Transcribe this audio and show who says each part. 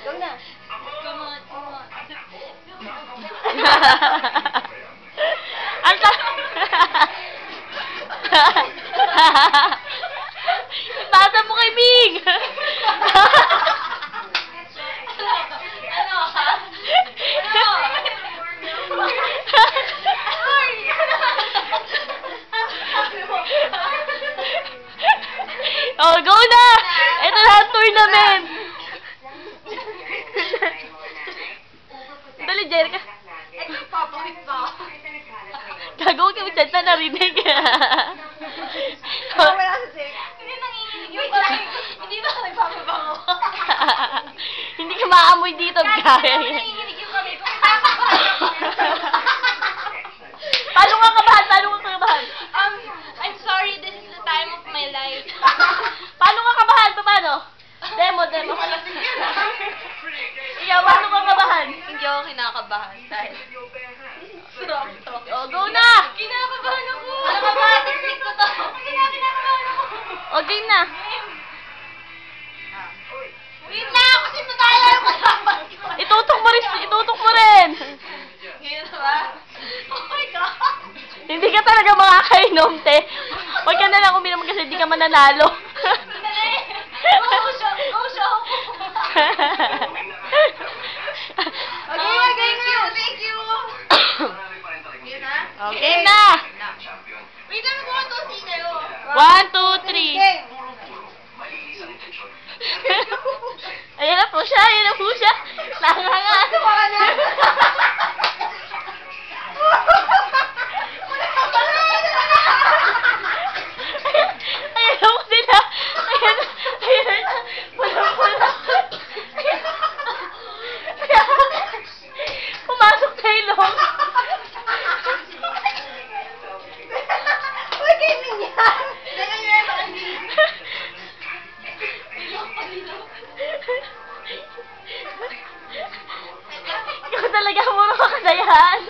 Speaker 1: Go na. Come on, come on.
Speaker 2: Ang Ipasa mo kay Bing!
Speaker 1: Ano ha?
Speaker 2: Oh, go na! Ito na ang tournament! Dali, Jerica.
Speaker 1: Ito papakit pa.
Speaker 2: Gagawin ka mo dyan na narinig.
Speaker 1: Wala sa sink. Hindi nanginginig yung pala. Hindi ba nagpapabango?
Speaker 2: Hindi ka maamoy dito, guys.
Speaker 1: Nanginginig yung kami ko.
Speaker 2: Paano ka kabahan? Paano ka kabahan?
Speaker 1: I'm sorry, this is the time of my life.
Speaker 2: Paano ka kabahan? Paano? Demo. Ikaw, paano ka kabahan?
Speaker 1: Hindi ako kinakabahan dahil
Speaker 2: Oh, go na!
Speaker 1: kinakabahan ako! Ano ka ba? Technique ko to! Kinakabahan ako!
Speaker 2: O, game na.
Speaker 1: Wait lang! Kasi matala yung kasama ko!
Speaker 2: Itutok mo rin.
Speaker 1: Ngayon na ba? Oh my God!
Speaker 2: Hindi ka talaga makakainom, te. Huwag ka na lang uminom kasi hindi ka mananalo.
Speaker 1: Dali! Go show! Okay, thank you! Yun na?
Speaker 2: Okay na.
Speaker 1: Wait lang, kung ito si kayo.
Speaker 2: 1, 2, 3. Ayan na po siya. Nangangat.
Speaker 1: Baka na!
Speaker 2: Ayan na po sila. Ayan na. Wala. Pumasok sa ilong.
Speaker 1: Huwag kayo minyan! Nangyayari ba kami?
Speaker 2: Ikaw talaga, puro kakasayahan.